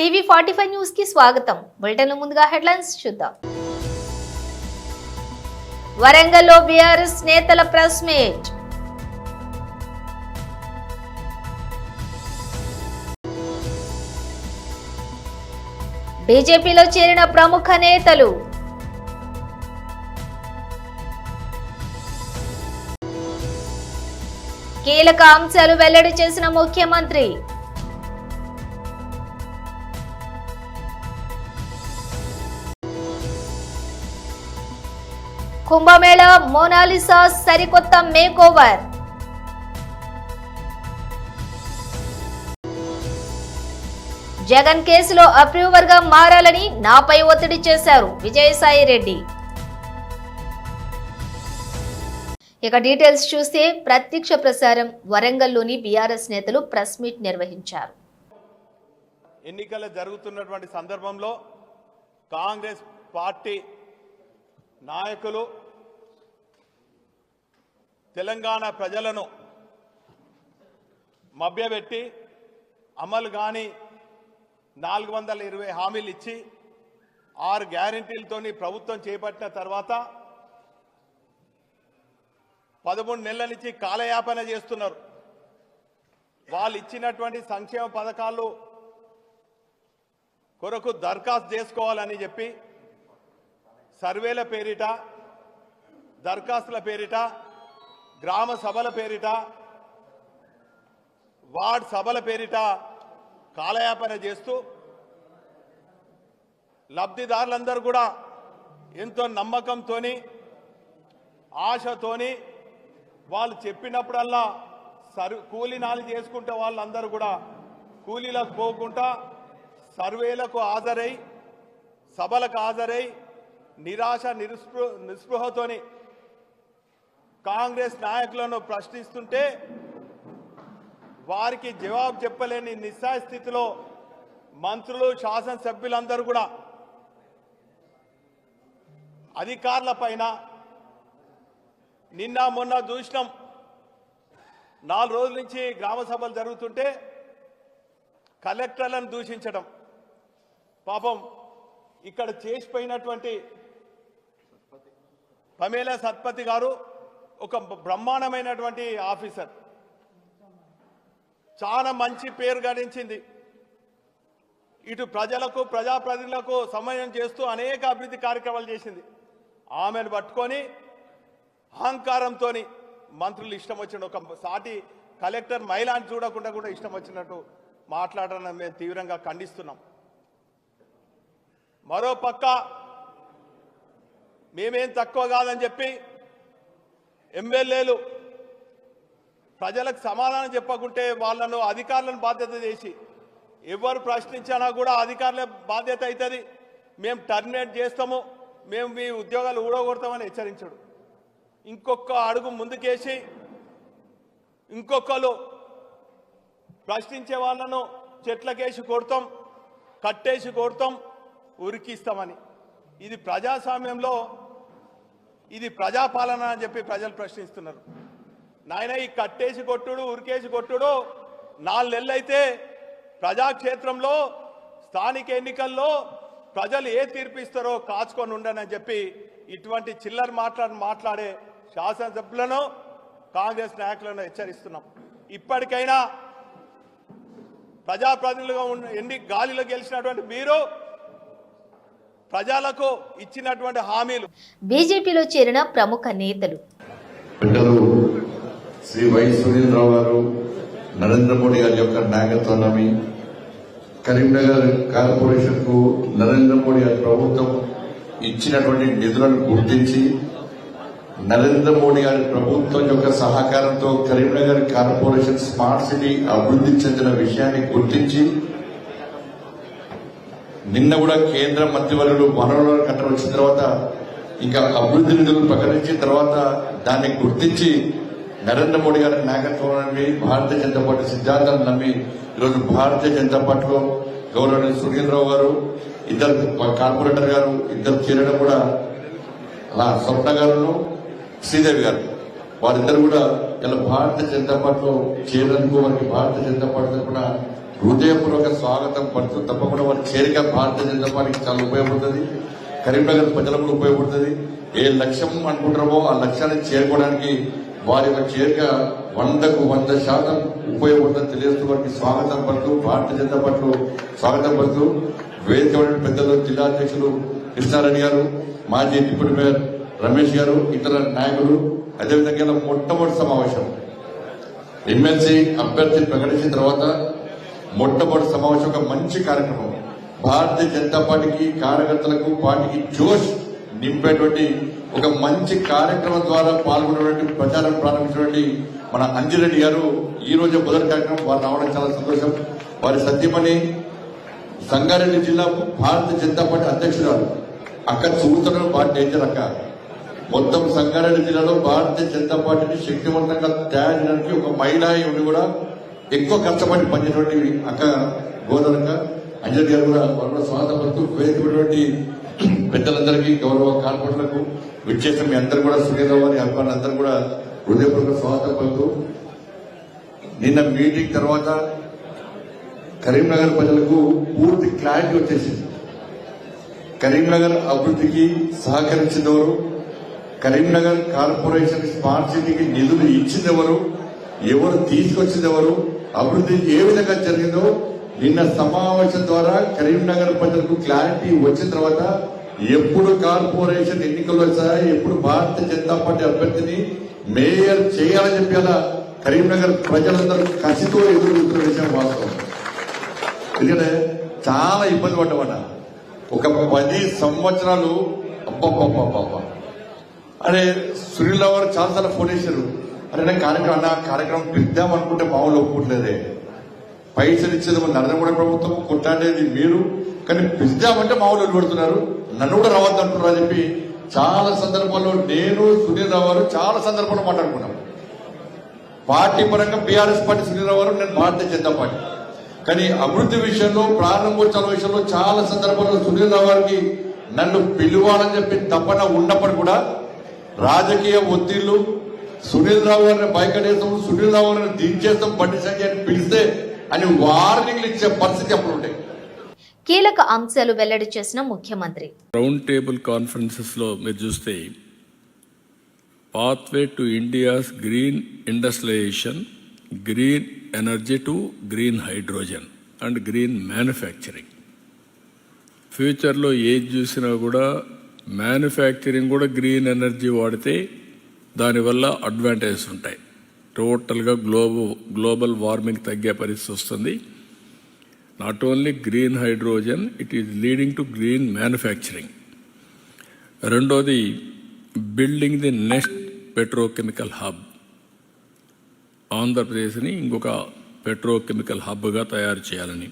టీవీ45 news కి స్వాగతం. Bulletin ముందుగా హెడ్లైన్స్ చూద్దాం. వరంగల్లో బీఆర్ఎస్ నేతల ప్రెస్ మీట్. బీజేపీలో చేరిన ప్రముఖ నేతలు. కీలక అంశాలు వెల్లడి చేసిన ముఖ్యమంత్రి. కుంభమేళా మోనాలిసా సరికొత్త మేకోవర్. జగన్ కేసులో అప్రూవర్ గా మారాలని నాపై ఒత్తిడి చేశారు విజయసాయి రెడ్డి. ఇక డీటెయిల్స్ చూస్తే ప్రత్యక్ష ప్రసారం. వరంగల్లోని బీఆర్ఎస్ నేతలు ప్రెస్ మీట్ నిర్వహించారు. ఎన్నికలు జరుగుతున్నటువంటి సందర్భంలో కాంగ్రెస్ పార్టీ నాయకులు తెలంగాణ ప్రజలను మభ్యపెట్టి అమలు కాని 420 హామీలు ఇచ్చి 6 గ్యారెంటీలతోని ప్రభుత్వం చేపట్టిన తర్వాత 13 నెలల నుంచి కాలయాపన చేస్తున్నారు. వాళ్ళు ఇచ్చినటువంటి సంక్షేమ పథకాలు కొరకు దరఖాస్తు చేసుకోవాలని చెప్పి సర్వేల పేరిట, దరఖాస్తుల పేరిట, గ్రామ సభల పేరిట, వార్డ్ సభల పేరిట కాలయాపన చేస్తూ లబ్ధిదారులందరూ కూడా ఎంతో నమ్మకంతోని, ఆశతోని వాళ్ళు చెప్పినప్పుడల్లా కూలీనాలు చేసుకుంటే వాళ్ళందరూ కూడా కూలీలకు పోకుండా సర్వేలకు హాజరై, సభలకు హాజరై నిరాశ నిస్పృహతోని కాంగ్రెస్ నాయకులను ప్రశ్నిస్తుంటే వారికి జవాబు చెప్పలేని నిస్సహాయ స్థితిలో మంత్రులు, శాసనసభ్యులందరూ కూడా అధికారుల పైన నిన్న మొన్న చూసినాం. 4 రోజుల నుంచి గ్రామ సభలు జరుగుతుంటే కలెక్టర్లను దూషించడం. పాపం ఇక్కడ చేసిపోయినటువంటి పమేలా సత్పతి గారు ఒక బ్రహ్మాండమైనటువంటి ఆఫీసర్, చాలా మంచి పేరు గడించింది. ఇటు ప్రజలకు, ప్రజాప్రతినిధులకు సమన్వయం చేస్తూ అనేక అభివృద్ధి కార్యక్రమాలు చేసింది. ఆమెను పట్టుకొని అహంకారంతో మంత్రులు ఇష్టం వచ్చిన ఒక సాటి కలెక్టర్ మహిళని చూడకుండా కూడా ఇష్టం వచ్చినట్టు మాట్లాడడం మేము తీవ్రంగా ఖండిస్తున్నాం. మరోపక్క మేమేం తక్కువ కాదని చెప్పి ఎమ్మెల్యేలు ప్రజలకు సమాధానం చెప్పకుంటే వాళ్ళను అధికారులను బాధ్యత చేసి ఎవరు ప్రశ్నించినా కూడా అధికారులే బాధ్యత అవుతుంది, మేము టర్మినేట్ చేస్తాము, మేము మీ ఉద్యోగాలు ఊడగొడతామని హెచ్చరించడు. ఇంకొక అడుగు ముందుకేసి ఇంకొకరు ప్రశ్నించే వాళ్ళను చెట్లకేసి కొడతాం, కట్టేసి కొడతాం, ఉరికిస్తామని. ఇది ప్రజాస్వామ్యంలో ఇది ప్రజాపాలన అని చెప్పి ప్రజలు ప్రశ్నిస్తున్నారు. నాయన ఈ కట్టేసి కొట్టుడు, ఉరికేసి కొట్టుడు 4 నెలలు అయితే ప్రజాక్షేత్రంలో స్థానిక ఎన్నికల్లో ప్రజలు ఏ తీర్పిస్తారో కాచుకొని ఉండనని చెప్పి ఇటువంటి చిల్లర మాట్లాడే శాసనసభ్యులను, కాంగ్రెస్ నాయకులను హెచ్చరిస్తున్నాం. ఇప్పటికైనా ప్రజాప్రతినిధులుగా ఎన్ని గాలిలో గెలిచినటువంటి మీరు ప్రజలకు ఇచ్చినటువంటి హామీలు. బీజేపీలో చేరిన ప్రముఖ నేతలు శ్రీ వై సునీల్ గారు, నరేంద్ర మోడీ గారి యొక్క నాయకత్వాన్ని కరీంనగర్ కార్పొరేషన్ కు నరేంద్ర మోడీ గారి ప్రభుత్వం ఇచ్చినటువంటి నిధులను గుర్తించి నరేంద్ర మోడీ గారి ప్రభుత్వం యొక్క సహకారంతో కరీంనగర్ కార్పొరేషన్ స్మార్ట్ సిటీ అభివృద్ధి చెందిన విషయాన్ని గుర్తించి నిన్న కూడా కేంద్ర మంత్రివర్యులు వనరుల కట్టడం వచ్చిన తర్వాత ఇంకా అభివృద్ధి నిధులు ప్రకటించిన తర్వాత దాన్ని గుర్తించి నరేంద్ర మోడీ గారి నాయకత్వాన్ని భారతీయ జనతా పార్టీ సిద్ధాంతం నమ్మి ఈరోజు భారతీయ జనతా పార్టీలో గౌరవనీయ సురేంద్రరావు గారు, ఇద్దరు కార్పొరేటర్ గారు ఇద్దరు చేరడం కూడా, అలా స్వప్న గారు, శ్రీదేవి గారు వారిద్దరు కూడా ఇలా భారతీయ జనతా పార్టీలో చేరేందుకు వారికి భారతీయ జనతా పార్టీ తరఫున హృదయపూర్వక స్వాగతం పడుతూ తప్పకుండా వారి చేరిక భారతీయ జనతా పార్టీకి చాలా ఉపయోగపడుతుంది. కరీంనగర్ ప్రజలకు కూడా ఉపయోగపడుతుంది. ఏ లక్ష్యం అనుకుంటారో ఆ లక్ష్యాన్ని చేరుకోవడానికి వారి యొక్క చేరిక 100% ఉపయోగపడుతుంది తెలియజేస్తూ వారికి స్వాగతం పడుతూ భారతీయ జనతా పార్టీలో స్వాగతం పడుతూ వేదిక పెద్దలు జిల్లా అధ్యక్షులు కృష్ణారెడ్డి గారు, మాజీ డిప్యూటీ మేయర్ రమేష్ గారు, ఇతర నాయకులు, అదేవిధంగా మొట్టమొదటి సమావేశం ఎమ్మెల్సీ అభ్యర్థిని ప్రకటించిన తర్వాత మొట్టమొదటి సమావేశం ఒక మంచి కార్యక్రమం. భారతీయ జనతా పార్టీకి కార్యకర్తలకు పార్టీకి జోష్ నింపేటువంటి ఒక మంచి కార్యక్రమం ద్వారా పాల్గొనేటువంటి ప్రచారం ప్రారంభించినటువంటి మన అంజిరెడ్డి గారు ఈ రోజు మొదటి కార్యక్రమం వారు రావడం చాలా సంతోషం. వారి సత్యమణి సంగారెడ్డి జిల్లా భారతీయ జనతా పార్టీ అధ్యక్షురాలు అక్క చూస్తున్న పార్టీ డేంజర్ అక్క. మొత్తం సంగారెడ్డి జిల్లాలో భారతీయ జనతా పార్టీని శక్తివంతంగా తయారు చేయడానికి ఒక మహిళ ఉండి కూడా ఎక్కువ కష్టపడి పనిచేటువంటి అక్క గోదరక్క అంజరెడ్డి గారు కూడా వారు కూడా స్వాగతపడుతూ వేదికటువంటి పెద్దలందరికీ గౌరవ కార్పొరేటర్లకు విచ్చేసిన మీ అందరూ కూడా సునీరావు వారి అభిమానులు అందరూ కూడా హృదయపూర్వక స్వాగతం పలుకుతూ నిన్న మీటింగ్ తర్వాత కరీంనగర్ ప్రజలకు పూర్తి క్లారిటీ వచ్చేసింది. కరీంనగర్ అభివృద్ధికి సహకరించినవారు, కరీంనగర్ కార్పొరేషన్ స్మార్ట్ సిటీకి నిధులు ఇచ్చిందెవరు, ఎవరు తీసుకొచ్చిందెవరు, అభివృద్ధి ఏ విధంగా జరిగిందో నిన్న సమావేశం ద్వారా కరీంనగర్ ప్రజలకు క్లారిటీ వచ్చిన తర్వాత ఎప్పుడు కార్పొరేషన్ ఎన్నికలు వచ్చాయి, ఎప్పుడు భారతీయ జనతా పార్టీ అభ్యర్థిని మేయర్ చేయాలని చెప్పి అలా కరీంనగర్ ప్రజలందరూ కసితో ఎదురు చూస్తున్న విషయం వాస్తవం. ఎందుకంటే చాలా ఇబ్బంది పడ్డామట. ఒక 10 సంవత్సరాలు అబ్బబ్బబ్బబ్బ అరే సునీల్ రావు గారు చాలాసార్లు ఫోన్ చేశారు. అరే నా కార్యక్రమం పిద్దామనుకుంటే మామూలు ఒప్పుకోవట్లేదే, పైసలు ఇచ్చేది నరేంద్ర మోడీ ప్రభుత్వం, కొట్టాడేది మీరు, కానీ పిద్దామంటే మామూలు పెడుతున్నారు, నన్ను కూడా రావద్దు అంటున్నారు అని చెప్పి చాలా సందర్భాల్లో నేను సునీల్ రావు గారు చాలా సందర్భాల్లో మాట్లాడుకున్నాం. పార్టీ పరంగా బీఆర్ఎస్ పార్టీ సునీల్ రావు గారు, నేను భారతీయ జనతా పార్టీ. కానీ అభివృద్ధి విషయంలో ప్రారంభోత్సవాల విషయంలో చాలా సందర్భాల్లో సునీల్ రావు గారికి నన్ను పిలువాలని చెప్పి తపన ఉన్నప్పుడు కూడా రాజకీయ ఒత్తిళ్లు, సునీల్ రావు గారిని బయటేస్తాం, సునీల్ రావు గారిని దించేస్తాం, బండి సంజయ్ అని పిలిస్తే అని వార్నింగ్లు ఇచ్చే పరిస్థితి అప్పుడు ఉంటాయి. కీలక అంశాలు వెల్లడి చేసిన ముఖ్యమంత్రి రౌండ్ టేబుల్ కాన్ఫరెన్సెస్ లో మీరు చూస్తే pathway to India's green industrialisation, green energy to green hydrogen and green manufacturing. ఫ్యూచర్లో ఏది చూసినా కూడా మ్యానుఫ్యాక్చరింగ్ కూడా గ్రీన్ ఎనర్జీ వాడితే దానివల్ల అడ్వాంటేజెస్ ఉంటాయి. టోటల్గా గ్లోబల్ వార్మింగ్ తగ్గే పరిస్థితి వస్తుంది. Not only green hydrogen, it is leading to green manufacturing. రెండోది building the next petrochemical hub. ఆంధ్రప్రదేశ్ని ఇంకొక పెట్రోకెమికల్ హబ్గా తయారు చేయాలని.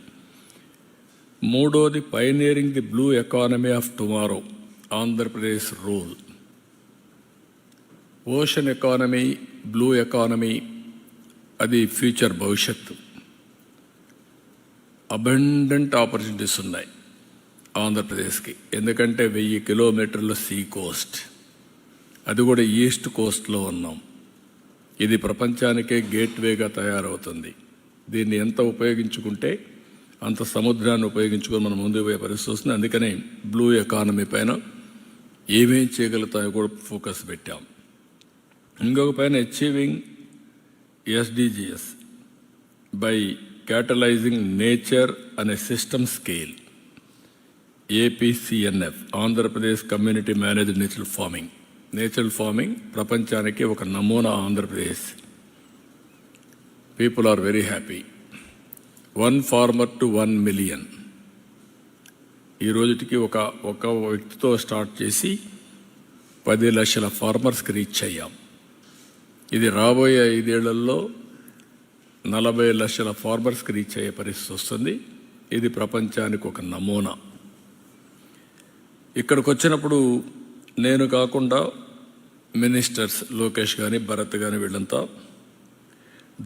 మూడోది pioneering the blue economy of tomorrow, Andhra Pradesh rule. Ocean economy, blue economy, అది ఫ్యూచర్ భవిష్యత్తు. అబండెంట్ ఆపర్చునిటీస్ ఉన్నాయి ఆంధ్రప్రదేశ్కి, ఎందుకంటే 1000 కిలోమీటర్ల సీ కోస్ట్, అది కూడా ఈస్ట్ కోస్ట్లో ఉన్నాం. ఇది ప్రపంచానికే గేట్వేగా తయారవుతుంది. దీన్ని ఎంత ఉపయోగించుకుంటే అంత సముద్రాన్ని ఉపయోగించుకొని మనం ముందుకు పోయే పరిస్థితి వస్తుంది. అందుకనే బ్లూ ఎకానమీ పైన ఏమేం చేయగలుగుతాయో కూడా ఫోకస్ పెట్టాం. ఇంకొక పైన achieving SDGs by catalysing nature అనే system scale. APCNF, Andhra Pradesh community managed natural farming. Natural farming ప్రపంచానికి ఒక నమూనా Andhra Pradesh. People are very happy. 1 farmer to 1 million. ఈ రోజుకి ఒక వ్యక్తితో స్టార్ట్ చేసి 10 లక్షల ఫార్మర్స్కి రీచ్ అయ్యాం. ఇది రాబోయే 5 ఏళ్లలో 40 లక్షల ఫార్మర్స్కి రీచ్ అయ్యే పరిస్థితి వస్తుంది. ఇది ప్రపంచానికి ఒక నమూనా. ఇక్కడికి వచ్చినప్పుడు నేను కాకుండా మినిస్టర్స్ లోకేష్ కానీ భరత్ కానీ వీళ్ళంతా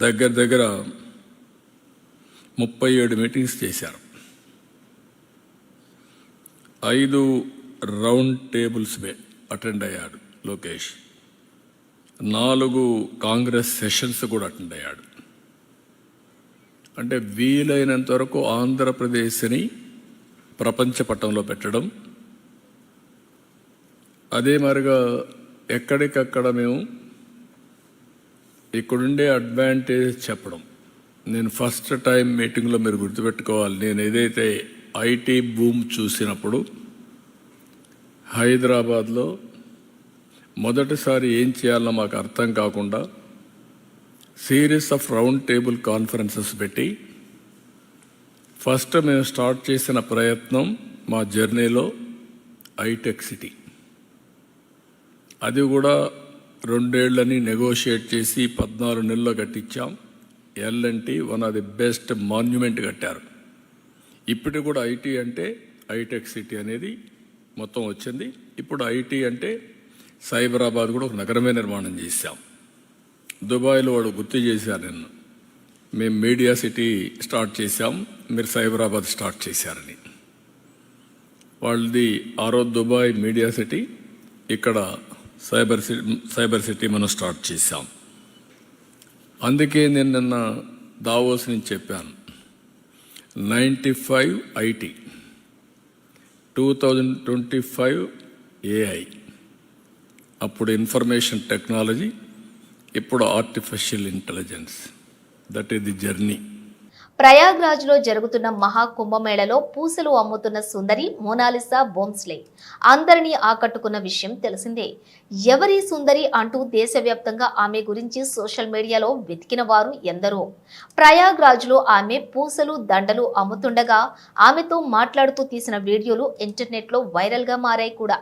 దగ్గర 37 మీటింగ్స్ చేశారు. 5 రౌండ్ టేబుల్స్ అటెండ్ అయ్యాడు లోకేష్. 4 కాంగ్రెస్ సెషన్స్ కూడా అటెండ్ అయ్యాడు. అంటే వీలైనంత వరకు ఆంధ్రప్రదేశ్ని ప్రపంచ పటంలో పెట్టడం, అదే మరిగా ఎక్కడికక్కడ మేము ఇక్కడుండే అడ్వాంటేజ్ చెప్పడం. నేను ఫస్ట్ టైం మీటింగ్లో మీరు గుర్తుపెట్టుకోవాలి, నేను ఏదైతే ఐటీ బూమ్ చూసినప్పుడు హైదరాబాద్లో మొదటిసారి ఏం చేయాలో మాకు అర్థం కాకుండా series of round table conferences పెట్టి ఫస్ట్ మేము స్టార్ట్ చేసిన ప్రయత్నం మా జర్నీలో ఐటెక్ సిటీ. అది కూడా 2 ఏళ్లని నెగోషియేట్ చేసి 14 నెలల్లో కట్టించాం. LNT one of the best monument కట్టారు. ఇప్పుడు కూడా ఐటీ అంటే ఐటెక్ సిటీ అనేది మొత్తం వచ్చింది. ఇప్పుడు ఐటీ అంటే సైబరాబాద్ కూడా ఒక నగరమే నిర్మాణం చేశాం. దుబాయ్లో వాడు గుర్తు చేశారు నిన్ను, మేము మీడియా సిటీ స్టార్ట్ చేశాం, మీరు సైబరాబాద్ స్టార్ట్ చేశారని. వాళ్ళది ఆ రోజు దుబాయ్ మీడియా సిటీ, ఇక్కడ సైబర్ సిటీ మనం స్టార్ట్ చేశాం. అందుకే నేను నిన్న దావోస్ నుంచి చెప్పాను, 95 ఐటీ, 2025 ఏఐ, అప్పుడు ఇన్ఫర్మేషన్ టెక్నాలజీ, ఇప్పుడు artificial intelligence. That is the journey. ప్రయాగ్రాజ్లో జరుగుతున్న మహాకుంభమేళలో పూసలు అమ్ముతున్న సుందరి మోనాలిసా బోమ్స్లే అందరినీ ఆకట్టుకున్న విషయం తెలిసిందే. ఎవరి సుందరి అంటూ దేశవ్యాప్తంగా ఆమె గురించి సోషల్ మీడియాలో వెతికిన వారు ఎందరో. ప్రయాగ్రాజ్లో ఆమె పూసలు దండలు అమ్ముతుండగా ఆమెతో మాట్లాడుతూ తీసిన వీడియోలు ఇంటర్నెట్లో వైరల్గా మారాయి కూడా.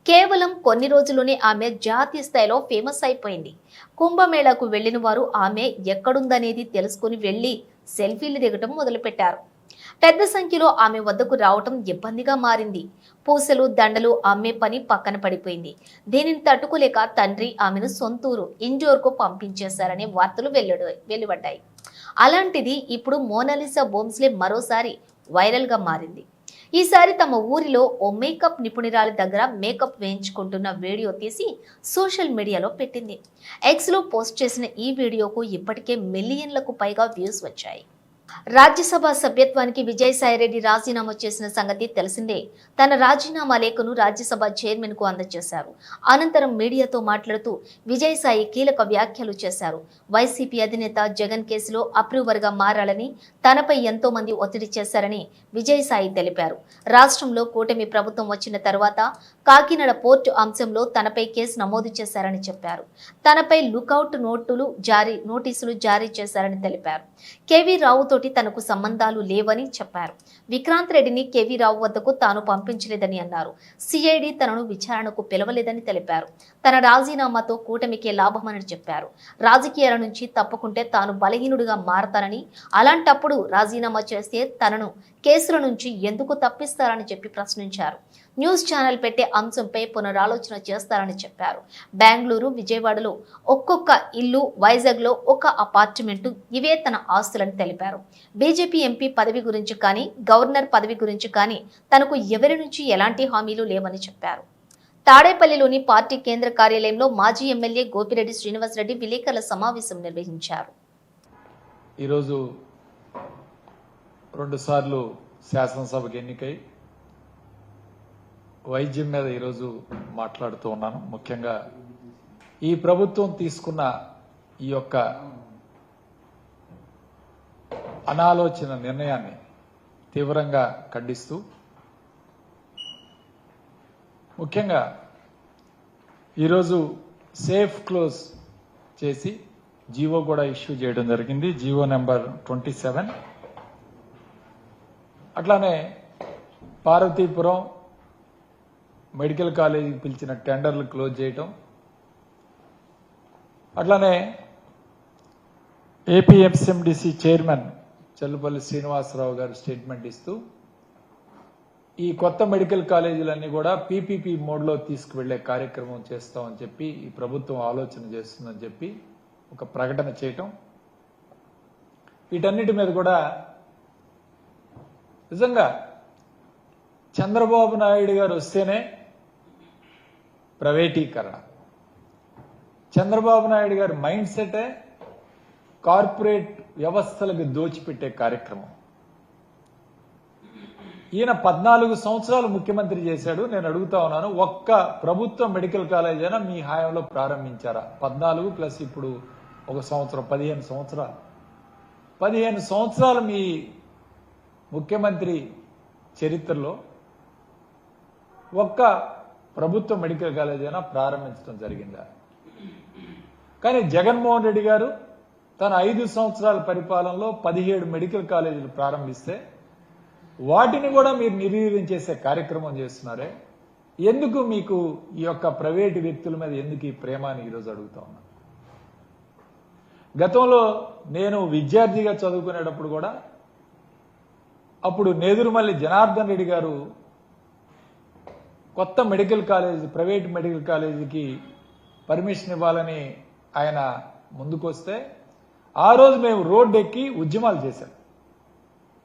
కేవలం కొన్ని రోజుల్లోనే ఆమె జాతీయ స్థాయిలో ఫేమస్ అయిపోయింది. కుంభమేళాకు వెళ్లిన వారు ఆమె ఎక్కడుందనేది తెలుసుకుని వెళ్లి సెల్ఫీలు దిగటం మొదలుపెట్టారు. పెద్ద సంఖ్యలో ఆమె వద్దకు రావటం ఇబ్బందిగా మారింది. పూసలు దండలు అమ్మే పని పక్కన పడిపోయింది. దీనిని తట్టుకోలేక తండ్రి ఆమెను సొంతూరు ఇండోర్కు పంపించేశారనే వార్తలు వెలువడ్డాయి. అలాంటిది ఇప్పుడు మోనాలిసా బోమ్స్లే మరోసారి వైరల్గా మారింది. ఈసారి తమ ఊరిలో ఓ మేకప్ నిపుణురాలి దగ్గర మేకప్ వేయించుకుంటున్న వీడియో తీసి సోషల్ మీడియాలో పెట్టింది. ఎక్స్లో పోస్ట్ చేసిన ఈ వీడియోకు ఇప్పటికే మిలియన్లకు పైగా వ్యూస్ వచ్చాయి. రాజ్యసభ సభ్యత్వానికి విజయసాయిరెడ్డి రాజీనామా చేసిన సంగతి తెలిసిందే. తన రాజీనామా లేఖను రాజ్యసభ చైర్మన్ కు అందజేశారు. అనంతరం మీడియాతో మాట్లాడుతూ విజయసాయి కీలక వ్యాఖ్యలు చేశారు. వైసీపీ అధినేత జగన్ కేసులో అప్రూవర్ గా మారాలని, తనపై ఎంతో మంది ఒత్తిడి చేశారని విజయసాయి తెలిపారు. రాష్ట్రంలో కూటమి ప్రభుత్వం వచ్చిన తర్వాత కాకినాడ పోర్టు అంశంలో తనపై కేసు నమోదు చేశారని చెప్పారు. తనపై లుకౌట్ నోటీసులు జారీ చేశారని తెలిపారు. కేవీ రావుతోటి తనకు సంబంధాలు లేవని చెప్పారు. విక్రాంత్ రెడ్డిని కేవీ రావు వద్దకు తాను పంపించలేదని అన్నారు. సిఐడి తనను విచారణకు పిలవలేదని తెలిపారు. తన రాజీనామాతో కూటమికే లాభమని చెప్పారు. రాజకీయాల నుంచి తప్పుకుంటే తాను బలహీనుడిగా మారతానని, అలాంటప్పుడు రాజీనామా చేస్తే తనను కేసుల నుంచి ఎందుకు తప్పిస్తారని చెప్పి ప్రశ్నించారు. న్యూస్ ఛానల్ పెట్టే అంశంపై పునరాలోచన చేస్తారని చెప్పారు. బెంగళూరు, విజయవాడలో ఒక్కొక్క ఇల్లు, వైజాగ్లో ఒక అపార్ట్మెంటు, ఇవే తన ఆస్తులని తెలిపారు. బీజేపీ ఎంపీ పదవి గురించి కానీ, గవర్నర్ పదవి గురించి కానీ తనకు ఎవరి నుంచి ఎలాంటి హామీలు లేవని చెప్పారు. తాడేపల్లిలోని పార్టీ కేంద్ర కార్యాలయంలో మాజీ ఎమ్మెల్యే గోపిరెడ్డి శ్రీనివాసరెడ్డి విలేకరుల సమావేశం నిర్వహించారు. ఈరోజు 2 సార్లు శాసనసభకు ఎన్నికై వైద్యం మీద ఈరోజు మాట్లాడుతూ ఉన్నాను. ముఖ్యంగా ఈ ప్రభుత్వం తీసుకున్న ఈ యొక్క అనాలోచన నిర్ణయాన్ని తీవ్రంగా ఖండిస్తూ, ముఖ్యంగా ఈరోజు సేఫ్ క్లోజ్ చేసి జీవో కూడా ఇష్యూ చేయడం జరిగింది. GO number 27. అట్లానే పార్వతీపురం మెడికల్ కాలేజీకి పిలిచిన టెండర్లు క్లోజ్ చేయటం, అట్లానే ఏపీఎంసీఎండిసి చైర్మన్ చల్లుపల్లి శ్రీనివాసరావు గారు స్టేట్మెంట్ ఇస్తూ ఈ కొత్త మెడికల్ కాలేజీలన్నీ కూడా పీపీపీ మోడ్లో తీసుకువెళ్లే కార్యక్రమం చేస్తామని చెప్పి ఈ ప్రభుత్వం ఆలోచన చేస్తుందని చెప్పి ఒక ప్రకటన చేయటం, వీటన్నిటి మీద కూడా నిజంగా చంద్రబాబు నాయుడు గారు వస్తేనే ప్రైవేటీకరణ, చంద్రబాబు నాయుడు గారి మైండ్ సెటే కార్పొరేట్ వ్యవస్థలకు దోచిపెట్టే కార్యక్రమం. ఈయన 14 సంవత్సరాలు ముఖ్యమంత్రి చేశాడు. నేను అడుగుతా ఉన్నాను, ఒక్క ప్రభుత్వ మెడికల్ కాలేజ్ అయినా మీ హయాంలో ప్రారంభించారా? 14 ప్లస్ ఇప్పుడు ఒక సంవత్సరం, 15 సంవత్సరాలు. 15 సంవత్సరాలు మీ ముఖ్యమంత్రి చరిత్రలో ఒక్క ప్రభుత్వ మెడికల్ కాలేజ్ అయినా ప్రారంభించడం జరిగిందా? కానీ జగన్మోహన్ రెడ్డి గారు తన 5 సంవత్సరాల పరిపాలనలో 17 మెడికల్ కాలేజీలు ప్రారంభిస్తే వాటిని కూడా మీరు నిర్వీర్యం చేసే కార్యక్రమం చేస్తున్నారే. ఎందుకు మీకు ఈ యొక్క ప్రైవేటు వ్యక్తుల మీద ఎందుకు ఈ ప్రేమ అని ఈరోజు అడుగుతా ఉన్నా. గతంలో నేను విద్యార్థిగా చదువుకునేటప్పుడు కూడా అప్పుడు నేదురుమల్లి జనార్దన్ రెడ్డి గారు కొత్త మెడికల్ కాలేజ్, ప్రైవేట్ మెడికల్ కాలేజీకి పర్మిషన్ ఇవ్వాలని ఆయన ముందుకొస్తే ఆ రోజు మేము రోడ్డు ఎక్కి ఉద్యమాలు చేశాం.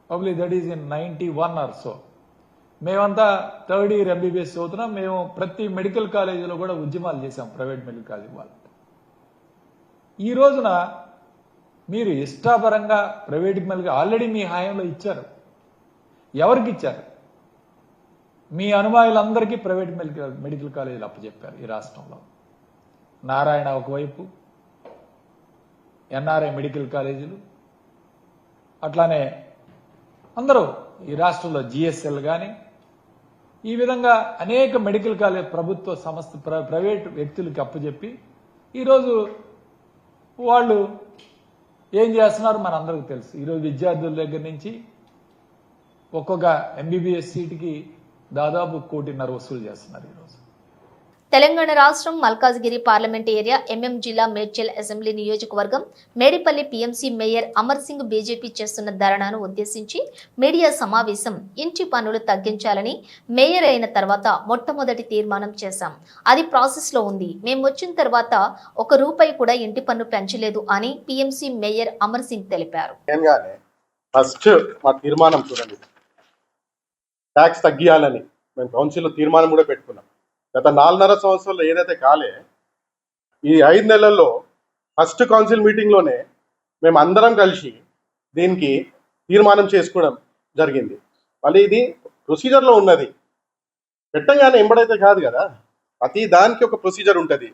Public that is in 91 or so. మేమంతా థర్డ్ ఇయర్ ఎంబీబీఎస్ చదువుతున్నాం. మేము ప్రతి మెడికల్ కాలేజీలో కూడా ఉద్యమాలు చేశాం ప్రైవేట్ మెడికల్ కాలేజీ వాళ్ళు. ఈ రోజున మీరు ఇష్టాపరంగా ప్రైవేట్ మెడికల్ ఆల్రెడీ మీ హయాంలో ఇచ్చారు. ఎవరికి ఇచ్చారు? మీ అనుమాయులందరికీ ప్రైవేట్ మెడికల్ కాలేజీలు అప్పచెప్పారు ఈ రాష్ట్రంలో. నారాయణ ఒకవైపు, ఎన్ఆర్ఐ మెడికల్ కాలేజీలు, అట్లానే అందరూ ఈ రాష్ట్రంలో జిఎస్ఎల్ కానీ ఈ విధంగా అనేక మెడికల్ కాలేజ్ ప్రభుత్వ సంస్థ ప్రైవేట్ వ్యక్తులకి అప్పచెప్పి ఈరోజు వాళ్ళు ఏం చేస్తున్నారు మనందరికీ తెలుసు. ఈరోజు విద్యార్థుల దగ్గర నుంచి ఒక్కొక్క ఎంబీబీఎస్ సీటుకి దాదాపు 1.5 కోటి వసూలు చేస్తున్నారు ఈరోజు. తెలంగాణ రాష్ట్రం మల్కాజ్గిరి పార్లమెంట్ ఏరియా ఎంఎం జిల్లా మేడ్చల్ అసెంబ్లీ నియోజకవర్గం Medipally PMC mayor Amar Singh BJP చేస్తున్న ధర్నాను ఉద్దేశించి మీడియా సమావేశం. ఇంటి పన్నులు తగ్గించాలని మేయర్ అయిన తర్వాత మొట్టమొదటి తీర్మానం చేశాం. అది ప్రాసెస్ లో ఉంది. మేము వచ్చిన తర్వాత ₹1 కూడా ఇంటి పన్ను పెంచలేదు అని పీఎంసీ మేయర్ అమర్ సింగ్ తెలిపారు. ఫస్ట్ మా తీర్మానం చూడండి, ట్యాక్స్ తగ్గియాలని మేము కౌన్సిల్లో తీర్మానం కూడా పెట్టుకున్నాం. గత 4.5 సంవత్సరాల్లో ఏదైతే కాలే, ఈ 5 నెలల్లో ఫస్ట్ కౌన్సిల్ మీటింగ్లోనే మేము అందరం కలిసి దీనికి తీర్మానం చేసుకోవడం జరిగింది. మళ్ళీ ఇది ప్రొసీజర్లో ఉన్నది, పెట్టంగానే ఎంబడైతే కాదు కదా, ప్రతి దానికి ఒక ప్రొసీజర్ ఉంటుంది.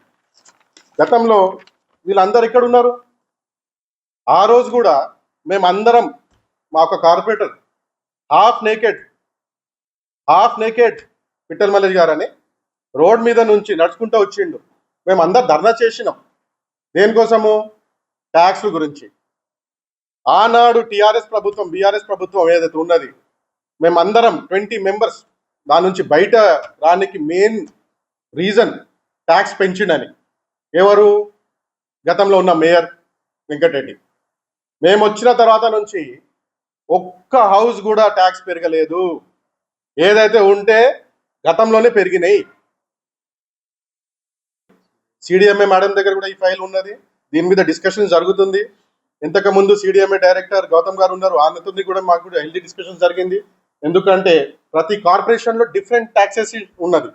గతంలో వీళ్ళందరూ ఎక్కడ ఉన్నారు? ఆ రోజు కూడా మేమందరం మా ఒక కార్పొరేటర్ హాఫ్ నేకెడ్ పిట్టల్ మల్లేష్ గారని రోడ్ మీద నుంచి నడుచుకుంటూ వచ్చిండు. మేము అందరు ధర్నా చేసినాం. దేనికోసము? ట్యాక్స్ల గురించి. ఆనాడు టీఆర్ఎస్ ప్రభుత్వం, బీఆర్ఎస్ ప్రభుత్వం ఏదైతే ఉన్నది, మేమందరం 20 మెంబర్స్ దాని నుంచి బయట రానికి మెయిన్ రీజన్ ట్యాక్స్ పెంచిండని. ఎవరు? గతంలో ఉన్న మేయర్ వెంకటరెడ్డి. మేము వచ్చిన తర్వాత నుంచి ఒక్క హౌస్ కూడా ట్యాక్స్ పెరగలేదు. ఏదైతే ఉంటే గతంలోనే పెరిగినాయి. సిడిఎంఏ మేడం దగ్గర కూడా ఈ ఫైల్ ఉన్నది. దీని మీద డిస్కషన్ జరుగుతుంది. ఇంతకుముందు సిడిఎంఏ డైరెక్టర్ గౌతమ్ గారు ఉన్నారు, ఆయనతో కూడా మాకు కూడా హెల్దీ డిస్కషన్ జరిగింది. ఎందుకంటే ప్రతి కార్పొరేషన్లో డిఫరెంట్ ట్యాక్సెస్ ఉన్నది.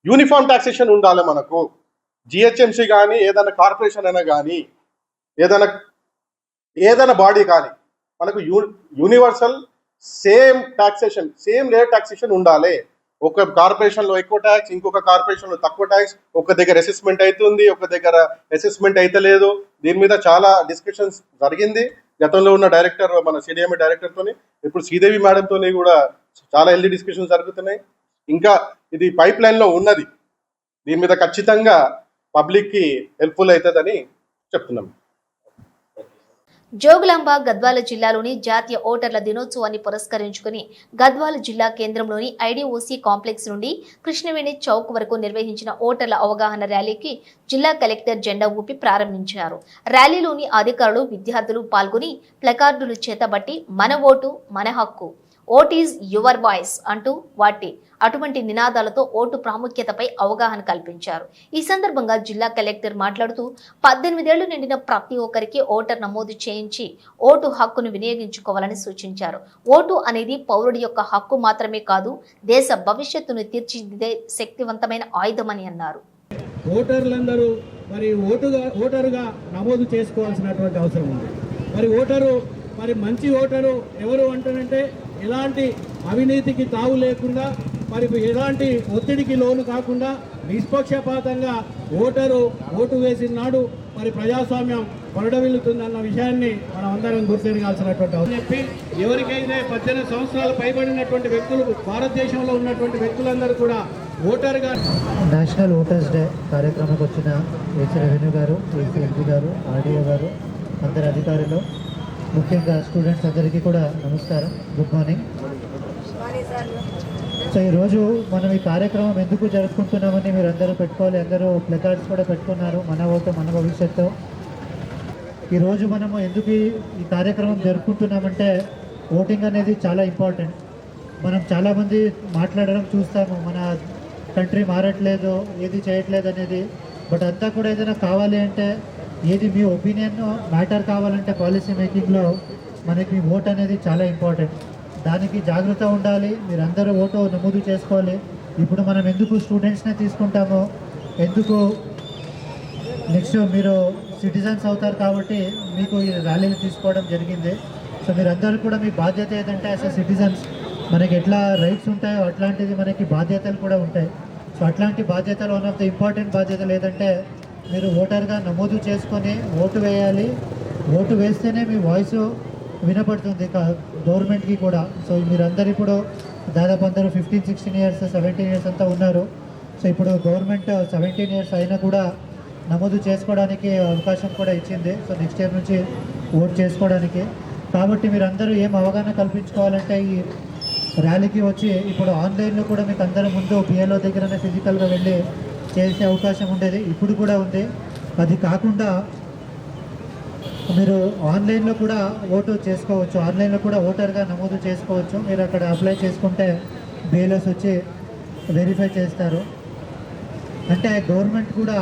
యూనిఫామ్ ట్యాక్సేషన్ ఉండాలి మనకు. జిహెచ్ఎంసీ కానీ ఏదైనా కార్పొరేషన్ అయినా కానీ ఏదైనా బాడీ కానీ మనకు universal same taxation, same layer taxation ఉండాలి. ఒక కార్పొరేషన్లో ఎక్కువ ట్యాక్స్, ఇంకొక కార్పొరేషన్లో తక్కువ ట్యాక్స్, ఒక దగ్గర అసెస్మెంట్ అవుతుంది, ఒక దగ్గర అసెస్మెంట్ అయితలేదు. దీని మీద చాలా డిస్కషన్స్ జరిగింది. గతంలో ఉన్న డైరెక్టర్, మన సిడిఎంఏ డైరెక్టర్తోని, ఇప్పుడు శ్రీదేవి మేడంతో కూడా చాలా హెల్దీ డిస్కషన్స్ జరుగుతున్నాయి. ఇంకా ఇది పైప్ లైన్లో ఉన్నది. దీని మీద ఖచ్చితంగా పబ్లిక్కి హెల్ప్ఫుల్ అవుతుందని చెప్తున్నాం. జోగులాంబ గద్వాల జిల్లాలోని జాతీయ ఓటర్ల దినోత్సవాన్ని పురస్కరించుకుని గద్వాల జిల్లా కేంద్రంలోని ఐడిఓసి కాంప్లెక్స్ నుండి కృష్ణవేణి చౌక్ వరకు నిర్వహించిన ఓటర్ల అవగాహన ర్యాలీకి జిల్లా కలెక్టర్ జెండా ఊపి ప్రారంభించారు. ర్యాలీలోని అధికారులు, విద్యార్థులు పాల్గొని ప్లకార్డులు చేతబట్టి మన ఓటు మన హక్కు, ఓట్ ఈజ్ యువర్ వాయిస్ అంటూ అటువంటి నినాదాలతో ఓటు ప్రాముఖ్యతపై అవగాహన కల్పించారు. ఈ సందర్భంగా జిల్లా కలెక్టర్ మాట్లాడుతూ 18 ఏళ్లు నిండిన ప్రతి ఒక్కరికి ఓటర్ నమోదు చేయించి ఓటు హక్కును వినియోగించుకోవాలని సూచించారు. ఓటు అనేది పౌరుడి యొక్క హక్కు మాత్రమే కాదు, దేశ భవిష్యత్తును తీర్చిదిద్దే శక్తివంతమైన ఆయుధమని అన్నారు. ఓటర్లందరూ మరి ఓటరుగా నమోదు చేసుకోవాల్సినటువంటి అవసరం ఉంది. మరి ఓటరు మరి మంచి ఓటరు ఎవరు అంటారంటే ఎలాంటి అవినీతికి తావు లేకుండా మరి ఎలాంటి ఒత్తిడికి లోను కాకుండా నిష్పక్షపాతంగా ఓటు వేసిన నాడు మరి ప్రజాస్వామ్యం కొరడవిల్లుతుందన్న విషయాన్ని మనం అందరం గుర్తిరగాల్సినటువంటి అవసరం చెప్పి ఎవరికైతే 18 సంవత్సరాలు పైబడినటువంటి వ్యక్తులు భారతదేశంలో ఉన్నటువంటి వ్యక్తులందరూ కూడా ఓటర్గా నేషనల్ ఓటర్స్ డే కార్యక్రమానికి వచ్చిన ఏసీ రెవెన్యూ గారు, ఏసీ ఎంపీ గారు, ఆర్డీఓ గారు, అందరి అధికారులు, ముఖ్యంగా స్టూడెంట్స్ అందరికీ కూడా నమస్కారం, గుడ్ మార్నింగ్. సో ఈరోజు మనం ఈ కార్యక్రమం ఎందుకు జరుపుకుంటున్నామని మీరు అందరూ పెట్టుకోవాలి. అందరూ ప్లకార్డ్స్ కూడా పెట్టుకున్నారు, మన ఓటు మన భవిష్యత్తు. ఈరోజు మనము ఎందుకు ఈ కార్యక్రమం జరుపుకుంటున్నామంటే ఓటింగ్ అనేది చాలా ఇంపార్టెంట్. మనం చాలామంది మాట్లాడడం చూస్తాము, మన కంట్రీ మారట్లేదు, ఏది చేయట్లేదు అనేది. బట్ అంతా కూడా ఏదైనా కావాలి అంటే, ఏది మీ ఒపీనియన్ మ్యాటర్ కావాలంటే పాలసీ మేకింగ్లో మనకి ఓట్ అనేది చాలా ఇంపార్టెంట్. దానికి జాగ్రత్త ఉండాలి. మీరందరూ ఓటు నమోదు చేసుకోవాలి. ఇప్పుడు మనం ఎందుకు స్టూడెంట్స్నే తీసుకుంటామో, ఎందుకు నెక్స్ట్ మీరు సిటిజన్స్ అవుతారు కాబట్టి మీకు ఈ ర్యాలీలు తీసుకోవడం జరిగింది. సో మీరందరూ కూడా మీ బాధ్యత ఏదంటే యాజ్ ఎ సిటిజన్స్ మనకి ఎట్లా రైట్స్ ఉంటాయో అట్లాంటిది మనకి బాధ్యతలు కూడా ఉంటాయి. సో అట్లాంటి బాధ్యతలు వన్ ఆఫ్ ద ఇంపార్టెంట్ బాధ్యతలు ఏదంటే మీరు ఓటర్గా నమోదు చేసుకొని ఓటు వేయాలి. ఓటు వేస్తేనే మీ వాయిస్ వినపడుతుంది గవర్నమెంట్కి కూడా. సో మీరందరూ ఇప్పుడు దాదాపు అందరూ 15, 16 ఇయర్స్, 17 ఇయర్స్ అంతా ఉన్నారు. సో ఇప్పుడు గవర్నమెంట్ 17 ఇయర్స్ అయినా కూడా నమోదు చేసుకోవడానికి అవకాశం కూడా ఇచ్చింది. సో నెక్స్ట్ ఇయర్ నుంచి ఓట్ చేసుకోవడానికి. కాబట్టి మీరందరూ ఏం అవగాహన కల్పించుకోవాలంటే ఈ ర్యాలీకి వచ్చి ఇప్పుడు ఆన్లైన్లో కూడా మీకు అందరూ ముందు బిఏలో దగ్గరనే ఫిజికల్గా వెళ్ళి చేసే అవకాశం ఉండేది, ఇప్పుడు కూడా ఉంది. అది కాకుండా మీరు ఆన్లైన్లో కూడా ఓటు చేసుకోవచ్చు, ఆన్లైన్లో కూడా ఓటర్గా నమోదు చేసుకోవచ్చు. మీరు అక్కడ అప్లై చేసుకుంటే బిఎల్ఓస్ వచ్చి వెరిఫై చేస్తారు. అంటే గవర్నమెంట్ కూడా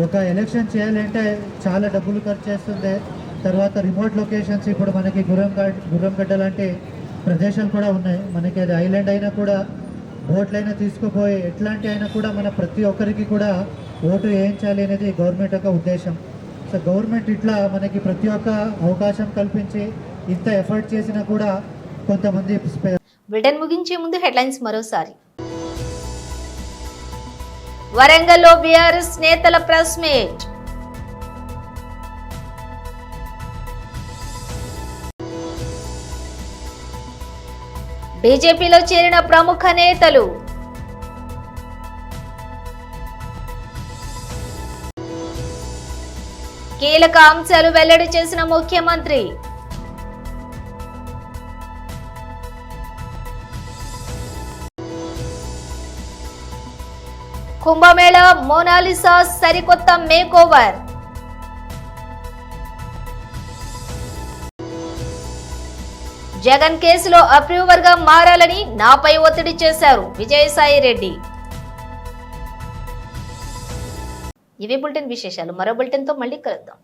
ఒక ఎలక్షన్ చేయాలంటే చాలా డబ్బులు ఖర్చు చేస్తుంది. తర్వాత రిమోట్ లొకేషన్స్, ఇప్పుడు మనకి గుర్రంగడ్డ లాంటి ప్రదేశాలు కూడా ఉన్నాయి. మనకి అది ఐలాండ్ అయినా కూడా ఓట్లైనా తీసుకుపోయి ఎట్లాంటి అయినా కూడా మన ప్రతి ఒక్కరికి కూడా ఓటు వేయించాలి అనేది గవర్నమెంట్ యొక్క ఉద్దేశం. సో గవర్నమెంట్ ఇట్లా మనకి ప్రతి ఒక్క అవకాశం కల్పించి ఇంత ఎఫర్ట్ చేసినా కూడా కొంతమంది బ్రిటన్ ముగించే ముందు హెడ్లైన్స్ మరోసారి. వరంగల్లో బీఆర్ఎస్ నేతల ప్రెస్ మీట్. బీజేపీలో చేరిన ప్రముఖ నేతలు. కీలక అంశాలు వెల్లడి చేసిన ముఖ్యమంత్రి. కుంభమేళా మోనాలిసా సరికొత్త మేకోవర్. జగన్ కేసులో అప్రూవర్ గా మారాలని నాపై ఒత్తిడి చేశారు విజయసాయి రెడ్డి. ఇవి బులెటిన్ విశేషాలు. మరో బులెటిన్ తో మళ్ళీ కలుద్దాం.